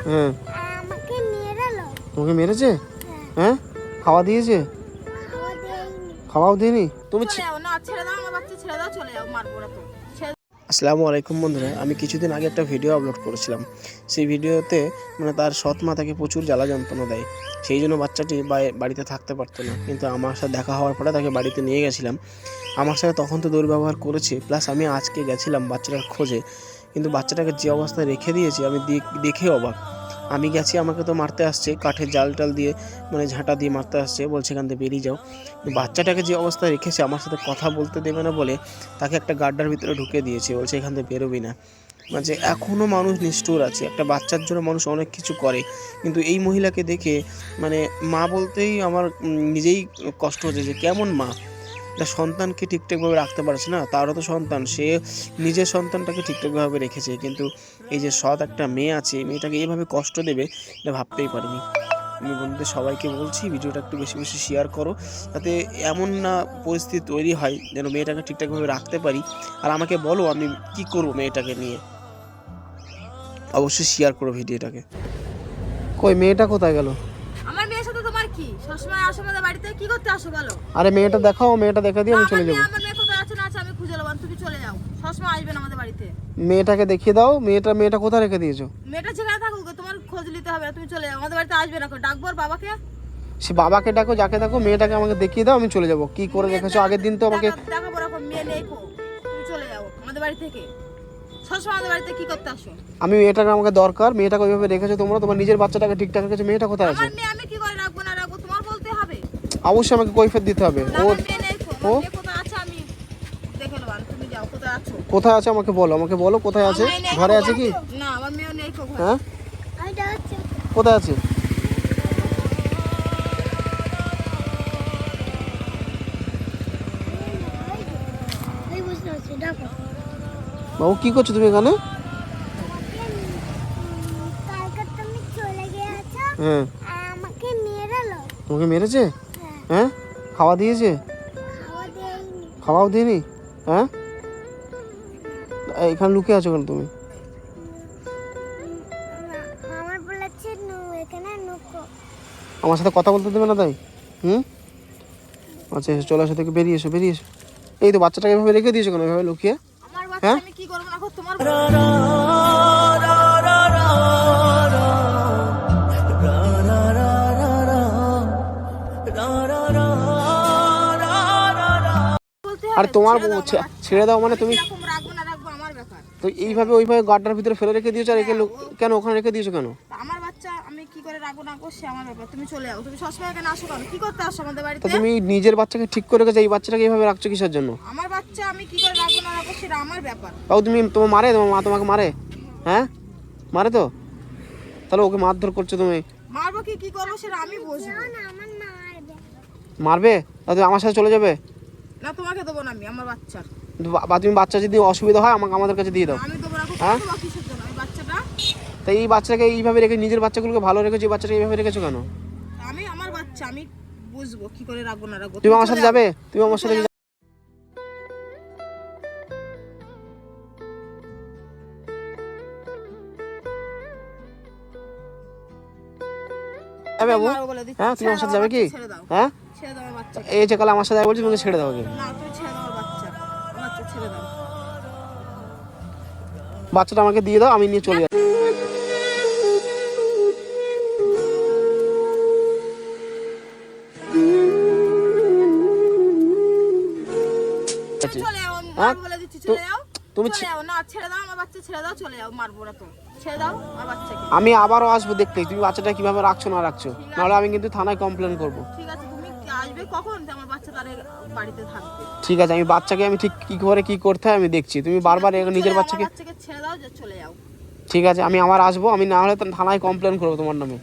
হ্যাঁ আমাকে মেরেলো। তোমাকে মেরেছে? হ্যাঁ খাওয়া দিয়েছে? খাওয়াও দিইনি? তুমি চলে যাও না, ছেড়ে দাও আমার বাচ্চা, ছেড়ে দাও, চলে যাও, মারবো না তো। আসসালামু আলাইকুম বন্ধুরা, আমি কিছুদিন আগে একটা ভিডিও আপলোড করেছিলাম। সেই ভিডিওতে মানে তার সৎ মা তাকে প্রচুর জ্বালা যন্ত্রণা দেয়, সেই জন্য বাচ্চাটি বাড়িতে থাকতে পারতো না। কিন্তু আমার সাথে দেখা হওয়ার পরে তাকে বাড়িতে নিয়ে গেছিলাম। আমার সাথে তখন তো দুর্ব্যবহার করেছে, প্লাস আমি আজকে গেছিলাম বাচ্চাটার খোঁজে, কিন্তু বাচ্চাটাকে যে অবস্থায় রেখে দিয়েছি আমি দেখে অবাক। আমি গেছি, আমাকে তো মারতে আসছে, কাঠের জাল টাল দিয়ে মানে ঝাঁটা দিয়ে মারতে আসছে, বলছে এখান থেকে বেরিয়ে যাও। বাচ্চাটাকে যে অবস্থায় রেখেছে, আমার সাথে কথা বলতে দেবে না বলে তাকে একটা গাড্ডার ভিতরে ঢুকে দিয়েছে, বলছে এখান থেকে বেরোবি না। মানে এখনও মানুষ নিষ্ঠুর আছে, একটা বাচ্চার জন্য মানুষ অনেক কিছু করে। কিন্তু এই মহিলাকে দেখে মানে মা বলতেই আমার নিজেই কষ্ট হচ্ছে যে কেমন মা, একটা সন্তানকে ঠিকঠাকভাবে রাখতে পারছে না। তারও তো সন্তান, সে নিজের সন্তানটাকে ঠিকঠাকভাবে রেখেছে, কিন্তু এই যে সৎ একটা মেয়ে আছে, মেয়েটাকে এইভাবে কষ্ট দেবে এটা ভাবতেই পারিনি। আমি বন্ধুদের সবাইকে বলছি ভিডিওটা একটু বেশি বেশি শেয়ার করো, যাতে এমন না পরিস্থিতি তৈরি হয় যেন মেয়েটাকে ঠিকঠাকভাবে রাখতে পারি। আর আমাকে বলো আমি কি করব মেয়েটাকে নিয়ে, অবশ্যই শেয়ার করো ভিডিওটাকে। কই মেয়েটা কোথায় গেল? আমার মেয়ের সাথে তোমার কি? সবসময় আসো আমাদের বাড়িতে, কি করতে আসো বলো? আরে মেয়েটা দেখাও, মেয়েটা দেখা দিয়ে আমি চলে যাবো। আমার মেয়ে কোথায় আছে না আছে আমি খুঁজে নেবো, তুমি চলে যাও, সবসময় আসবে না আমাদের বাড়িতে। মেয়েটাকে দেখিয়ে দাও, মেয়েটা কোথায় রেখে দিয়েছো? মেয়েটা যেখানে থাকুক তোমার খোঁজ নিতে হবে না, তুমি চলে যাও, আমাদের বাড়িতে আসবে না। ডাকবো ওর বাবাকে? সে বাবাকে ডাকো, যাকে ডাকো, মেয়েটাকে আমাকে দেখিয়ে দাও, আমি চলে যাবো। কি করে রেখেছো আগের দিন তো আমাকে দেখাবো, এরকম মেয়ে নেই কো, তুমি চলে যাও আমাদের বাড়ি থেকে। সবসময় আমাদের বাড়িতে কি করতে আসো? আমি মেয়েটাকে আমাকে দরকার, মেয়েটাকে ওইভাবে রেখেছো তোমরা, তোমার নিজের বাচ্চাটাকে ঠিকঠাক রেখেছো, মেয়েটা কোথায় আছে? আমার মেয়ে আমি কি করে রাখবো না রাখবো তোমার বলতে হবে। অবশ্যই আমাকে কৈফিয়ত দিতে হবে। ও মেয়ে নেই কো, ও মেয়ে কোথায় আছে আমি দেখে নেব, তুমি যাও, কোথায় আছো? কোথায় আছে আমাকে বলো, আমাকে বলো কোথায় আছে। ঘরে আছে কি? না আমার মেয়ে নেই কো। হ্যাঁ কোথায় আছে? বাবু কি করছো তুমি এখানে? হ্যাঁ আমাকে মেরেলো। তোমাকে মেরেছে? হ্যাঁ খাওয়া দিয়েছে? খাওয়াও দিইনি? হ্যাঁ এখানে লুকিয়ে আছো কেন তুমি? আমার বলেছে এখানে নুকো। আমার সাথে কথা বলতে দেবে না তাই? আচ্ছা এসো, চলে আসো, থেকে বেরিয়ে এসো, বেরিয়ে এসো। এই তো বাচ্চাটাকে এভাবে রেখে দিয়েছো কেন এভাবে লুকিয়ে? আমার বাচ্চা আমি কি করব না তোমার? আরে তোমার ছেড়ে দাও মানে তুমি রাখবো না রাখবো আমার ব্যাপার। তো এইভাবে ওইভাবে গাড্ডার ভিতরে ফেলে রেখে দিয়েছো, আর কেন ওখানে রেখে দিয়েছো কেন? আমার বাচ্চা আমি কি করে রাখবো না সে আমার ব্যাপার, তুমি চলে যাও। তুমি সবসময় এখানে আসো কেন? কি করতে আসো আমাদের বাড়িতে? তো তুমি নিজের বাচ্চাকে ঠিক করে রেখেছো, এই বাচ্চাটাকে এইভাবে রাখছো কিসের জন্য? আমার বাচ্চা আমি কি করে রাখবো না রাখবো সেটা আমার ব্যাপার। তাও তুমি তোমার মারে, তোমার মা তোমাকে মারে? হ্যাঁ মারে তো, তাহলে ওকে মারধর করছো তুমি। মারবো কি করবো সেটা আমি বুঝবো। মারবে তাহলে আমার সাথে চলে যাবে না, তোমাকে দেবো না আমি আমার বাচ্চা। বা তুমি বাচ্চা যদি অসুবিধা হয় আমাদের কাছে দিয়ে দাও। আমি দেবো না। হ্যাঁ কিসের জন্য আমি বাচ্চাটা? তাই এই বাচ্চাটাকে এইভাবে রেখে, নিজের বাচ্চাগুলোকে ভালো রেখেছো, এই বাচ্চাটাকে এইভাবে রেখেছো কেন? আমি আমার বাচ্চা আমি বুঝবো কি করে রাখবো না রাখবো। তুমি আমার সাথে যাবে? তুমি আমার সাথে যাবে? বাবু হ্যাঁ তুমি আমার সাথে যাবে কি? হ্যাঁ ছেড়ে দাও আমার বাচ্চা। এই যে কাল আমার সাথে বলছি তোমাকে ছেড়ে দাও আগে। না তুমি ছেড়ে দাও বাচ্চা, বাচ্চা ছেড়ে দাও। বাচ্চাটা আমাকে দিয়ে দাও, আমি নিয়ে চলে যাই। চলে যাও, আমি বলে দিচ্ছি চলে যাও। তুমি চলে যাও না, ছেড়ে দাও আমার বাচ্চা, ছেড়ে দাও, চলে যাও, মারবো না তো। ছেড়ে দাও আমার বাচ্চাকে। আমি আবারও আসবো দেখতে তুমি বাচ্চাটা কিভাবে রাখছো না রাখছো, নাহলে আমি কিন্তু থানায় কমপ্লেন করবো। ঠিক আছে, তুমি আসবে কখন? আমার বাচ্চা তাদের বাড়িতে থাকবে। ঠিক আছে, আমি বাচ্চাকে আমি ঠিক কি করে কি করতে হয় আমি দেখছি। তুমি বারবার নিজের বাচ্চাকে ছেড়ে দাও, চলে যাও। ঠিক আছে আমি আবার আসবো, আমি না হলে থানায় কমপ্লেন করবো তোমার নামে।